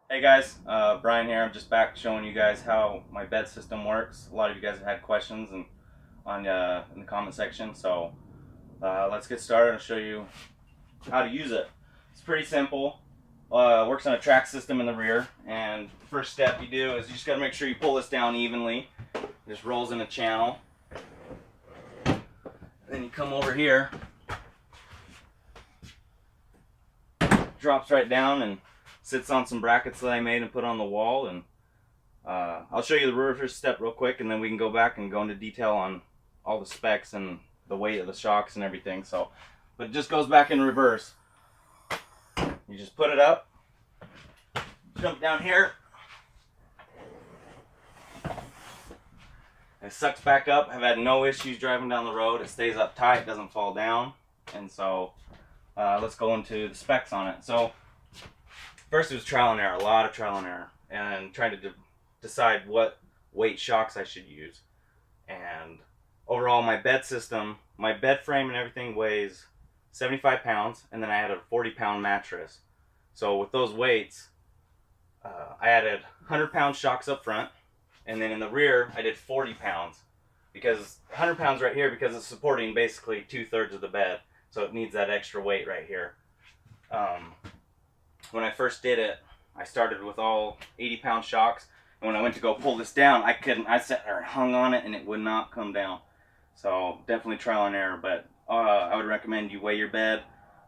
Hey guys, Brian here. I'm just back showing you guys how my bed system works. A lot of you guys have had questions and on in the comment section, so let's get started and show you how to use it. It's pretty simple. Works on a track system in the rear, and the first step you do is you just got to make sure you pull this down evenly. It just rolls in a channel. Then you come over here, drops right down and sits on some brackets that I made and put on the wall. And I'll show you the reverse step real quick, and then we can go back and go into detail on all the specs and the weight of the shocks and everything. So, but it just goes back in reverse. You just put it up, jump down here, it sucks back up. I've had no issues driving down the road. It stays up tight, doesn't fall down. And so let's go into the specs on it. So first it was trial and error, a lot of trial and error, and trying to decide what weight shocks I should use. And overall, my bed system, my bed frame and everything weighs 75 pounds, and then I added a 40-pound mattress. So with those weights, I added 100-pound shocks up front, and then in the rear, I did 40 pounds. Because 100 pounds right here, because it's supporting basically 2/3 of the bed, so it needs that extra weight right here. When I first did it, I started with all 80-pound shocks, and when I went to go pull this down, I couldn't. I sat there and hung on it, and it would not come down. So definitely trial and error, but I would recommend you weigh your bed,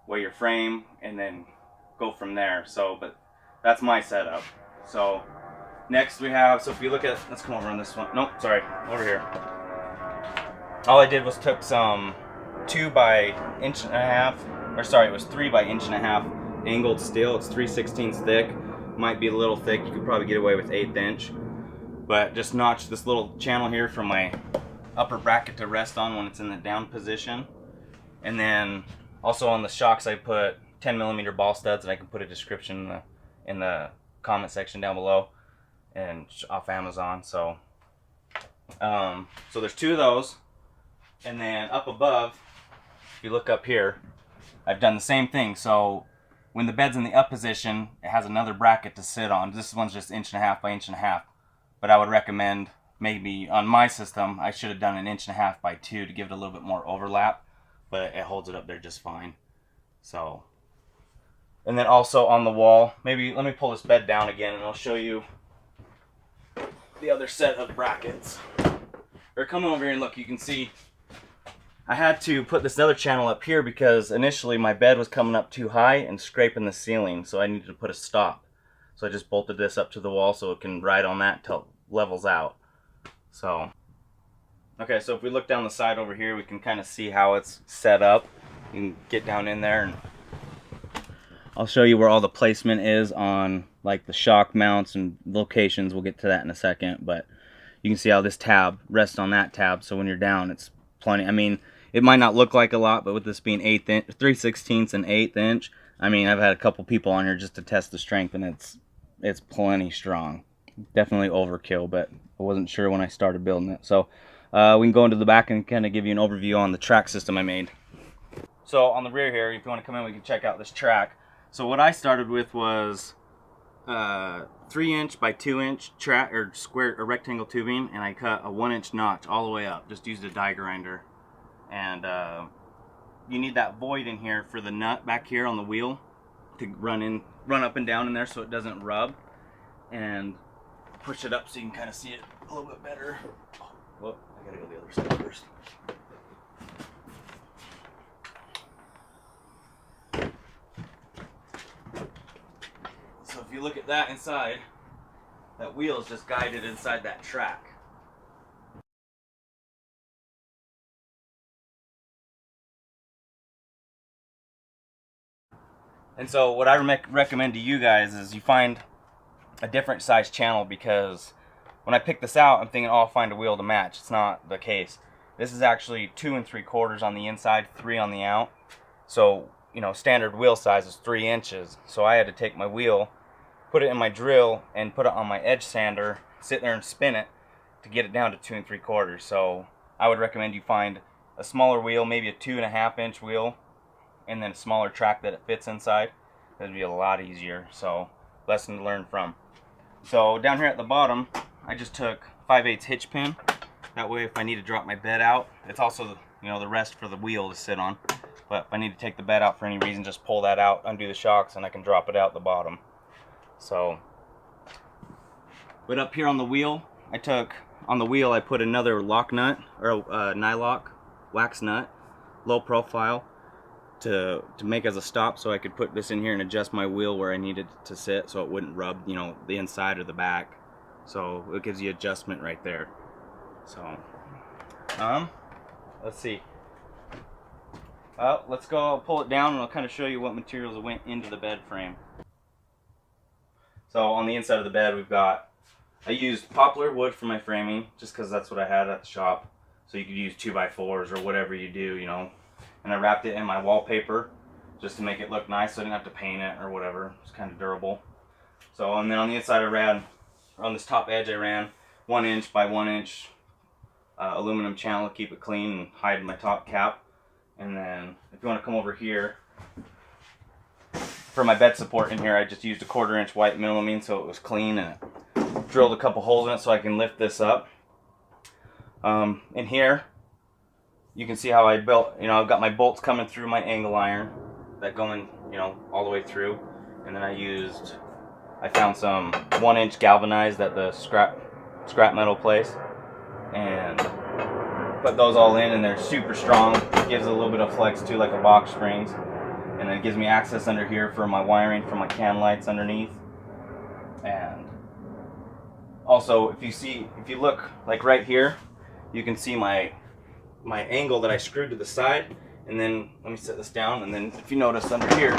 weigh your frame, and then go from there. So, but that's my setup. So next we have, so if you look at, let's come over on this one. Nope, sorry, over here. All I did was took some 2 by inch and a half, or sorry, it was 3 by inch and a half angled steel. It's 3/16 thick. Might be a little thick. You could probably get away with 1/8 inch. But just notch this little channel here from my upper bracket to rest on when it's in the down position. And then also on the shocks I put 10mm ball studs, and I can put a description in the comment section down below and off Amazon. So so there's 2 of those. And then up above, if you look up here, I've done the same thing. So when the bed's in the up position, it has another bracket to sit on. This one's just 1.5 by 1.5. But I would recommend, maybe on my system, I should have done 1.5 by 2 to give it a little bit more overlap. But it holds it up there just fine. So, and then also on the wall, maybe let me pull this bed down again and I'll show you the other set of brackets. Or come over here and look, you can see I had to put this other channel up here because initially my bed was coming up too high and scraping the ceiling, so I needed to put a stop. So I just bolted this up to the wall so it can ride on that until it levels out. So, okay, so if we look down the side over here, we can kind of see how it's set up. You can get down in there and I'll show you where all the placement is on like the shock mounts and locations. We'll get to that in a second, but you can see how this tab rests on that tab, so when you're down, it's plenty. I mean, it might not look like a lot, but with this being 3/16 and 1/8 inch, I mean, I've had a couple people on here just to test the strength, and it's plenty strong. Definitely overkill, but I wasn't sure when I started building it. So we can go into the back and kind of give you an overview on the track system I made. So on the rear here, if you want to come in, we can check out this track. So what I started with was 3" by 2" track, or square or rectangle tubing, and I cut a 1" notch all the way up. Just used a die grinder, and you need that void in here for the nut back here on the wheel to run up and down in there so it doesn't rub. And push it up so you can kind of see it a little bit better. Oh, whoop, I gotta go the other side first. So if you look at that inside, that wheel is just guided inside that track. And so what I recommend to you guys is you find a different size channel, because when I picked this out, I'm thinking, oh, I'll find a wheel to match. It's not the case. This is actually 2 3/4 on the inside, 3 on the out. So, you know, standard wheel size is 3 inches. So I had to take my wheel, put it in my drill, and put it on my edge sander, sit there and spin it to get it down to 2 3/4. So I would recommend you find a smaller wheel, maybe a 2.5 inch wheel, and then a smaller track that it fits inside. That'd be a lot easier. So lesson to learn from. So down here at the bottom, I just took 5/8 hitch pin. That way if I need to drop my bed out, it's also, you know, the rest for the wheel to sit on. But if I need to take the bed out for any reason, just pull that out, undo the shocks, and I can drop it out the bottom. So, but up here on the wheel, I put another lock nut, or a Nylock wax nut, low profile, to make as a stop, so I could put this in here and adjust my wheel where I needed it to sit so it wouldn't rub, you know, the inside or the back. So it gives you adjustment right there. So, let's see. Well, let's go, I'll pull it down and I'll kind of show you what materials went into the bed frame. So on the inside of the bed, I used poplar wood for my framing, just because that's what I had at the shop. So you could use 2x4s or whatever you do, you know. And I wrapped it in my wallpaper just to make it look nice, so I didn't have to paint it or whatever. It's kind of durable. So, and then on the inside on this top edge I ran 1 inch by 1 inch aluminum channel to keep it clean and hide my top cap. And then if you want to come over here, for my bed support in here, I just used a 1/4 inch white melamine so it was clean, and drilled a couple holes in it so I can lift this up. In here, you can see how I built, you know, I've got my bolts coming through my angle iron that going, you know, all the way through. And then I found some 1 inch galvanized at the scrap metal place, and put those all in, and they're super strong. It gives a little bit of flex too, like a box springs. And then it gives me access under here for my wiring for my can lights underneath. And also, if you look like right here, you can see my angle that I screwed to the side. And then let me set this down, and then if you notice under here,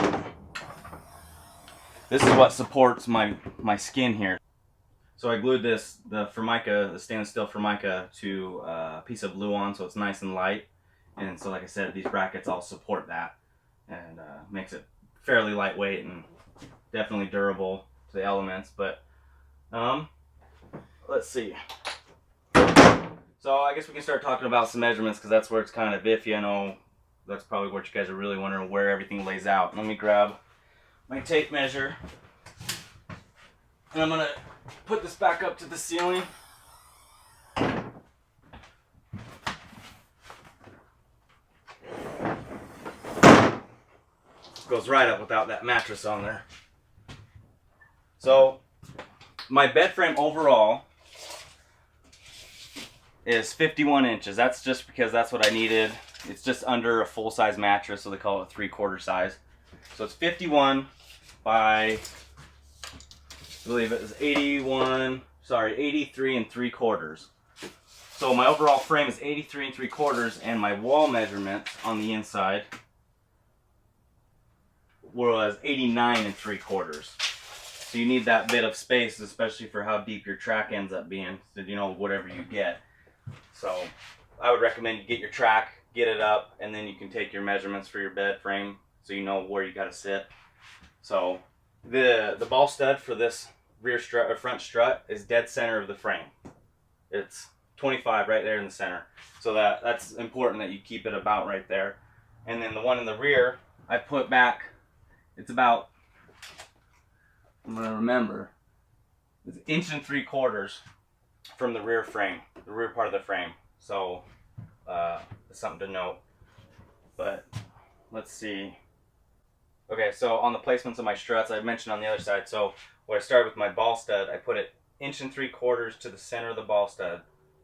this is what supports my skin here. So I glued the stainless steel Formica to a piece of Luan, so it's nice and light. And so like I said, these brackets all support that, and makes it fairly lightweight and definitely durable to the elements. But let's see. So I guess we can start talking about some measurements, because that's where it's kind of iffy. I know that's probably what you guys are really wondering, where everything lays out. Let me grab my tape measure, and I'm gonna put this back up to the ceiling. Goes right up without that mattress on there. So my bed frame overall is 51 inches. That's just because that's what I needed. It's just under a full-size mattress, so they call it 3/4 size. So it's 51 by, I believe it was 83 3/4. So my overall frame is 83 3/4, and my wall measurement on the inside was 89 3/4. So you need that bit of space, especially for how deep your track ends up being, so you know, whatever you get. So I would recommend you get your track, get it up, and then you can take your measurements for your bed frame so you know where you got to sit. So the ball stud for this rear strut or front strut is dead center of the frame. It's 25 right there in the center. So that's important that you keep it about right there. And then the one in the rear, I put back, it's about, I'm going to remember, it's 1 3/4 from the rear frame, the rear part of the frame. So it's something to note. But let's see. Okay, so on the placements of my struts, I mentioned on the other side. So when I started with my ball stud, I put it 1 3/4 to the center of the ball stud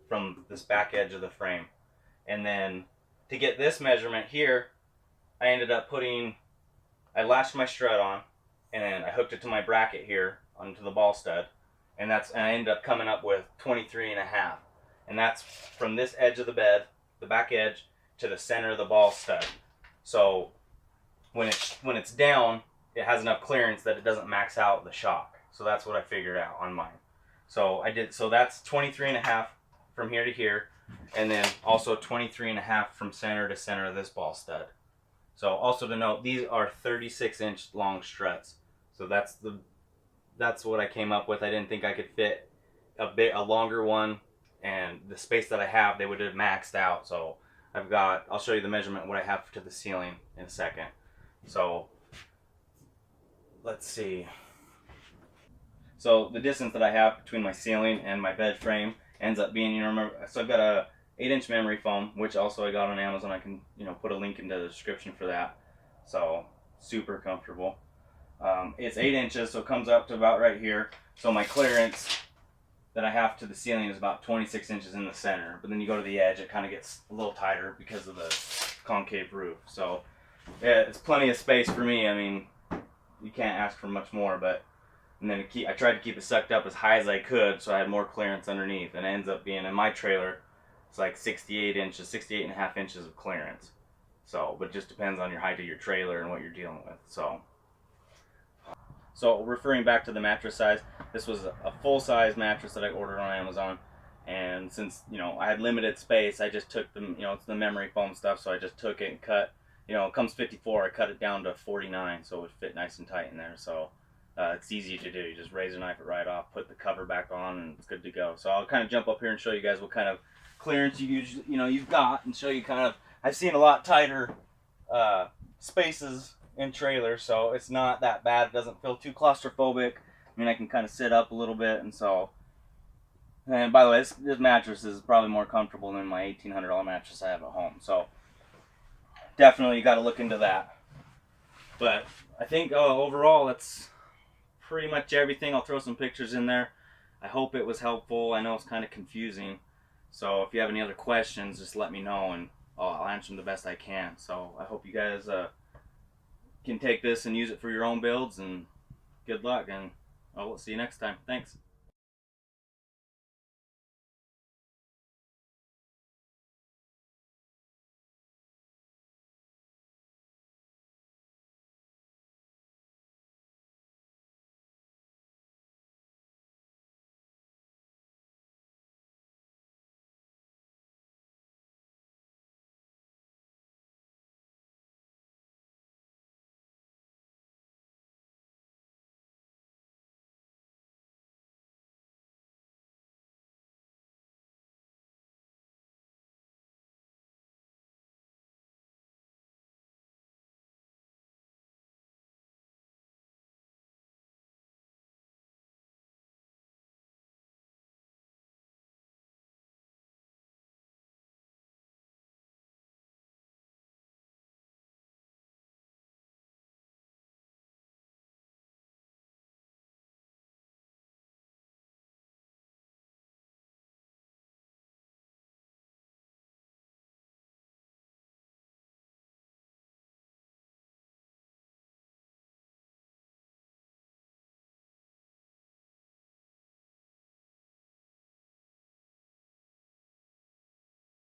from this back edge of the frame. And then to get this measurement here, I ended up I latched my strut on, and then I hooked it to my bracket here onto the ball stud, and I ended up coming up with 23.5, and that's from this edge of the bed, the back edge, to the center of the ball stud. So when it's down, it has enough clearance that it doesn't max out the shock. So that's what I figured out on mine. So that's 23.5 from here to here, and then also 23.5 from center to center of this ball stud. So also to note, these are 36-inch long struts. So that's what I came up with. I didn't think I could fit a longer one, and the space that I have, they would have maxed out. So I'll show you the measurement what I have to the ceiling in a second. So let's see. So the distance that I have between my ceiling and my bed frame ends up being, remember, so I've got a 8-inch memory foam, which also I got on Amazon. I can, put a link into the description for that. So super comfortable. It's 8 inches, so it comes up to about right here. So my clearance that I have to the ceiling is about 26 inches in the center. But then you go to the edge, it kind of gets a little tighter because of the concave roof. So yeah, it's plenty of space for me. I mean, you can't ask for much more. But and then I tried to keep it sucked up as high as I could, so I had more clearance underneath. And it ends up being in my trailer, it's like 68 inches, 68 and a half inches of clearance. So, but it just depends on your height of your trailer and what you're dealing with. So referring back to the mattress size, this was a full-size mattress that I ordered on Amazon, and since I had limited space, I just took the it's the memory foam stuff, so I just took it and cut. It comes 54. I cut it down to 49, so it would fit nice and tight in there. So it's easy to do. You just razor knife it right off, put the cover back on, and it's good to go. So I'll kind of jump up here and show you guys what kind of clearance you've got, and show you kind of. I've seen a lot tighter spaces in trailers, so it's not that bad. It doesn't feel too claustrophobic. I mean, I can kind of sit up a little bit, and by the way, this mattress is probably more comfortable than my $1,800 mattress I have at home. So definitely you got to look into that. But I think overall that's pretty much everything. I'll throw some pictures in there. I hope it was helpful. I know it's kind of confusing, so if you have any other questions, just let me know, and I'll answer them the best I can. So I hope you guys can take this and use it for your own builds, and good luck, and we'll see you next time. Thanks.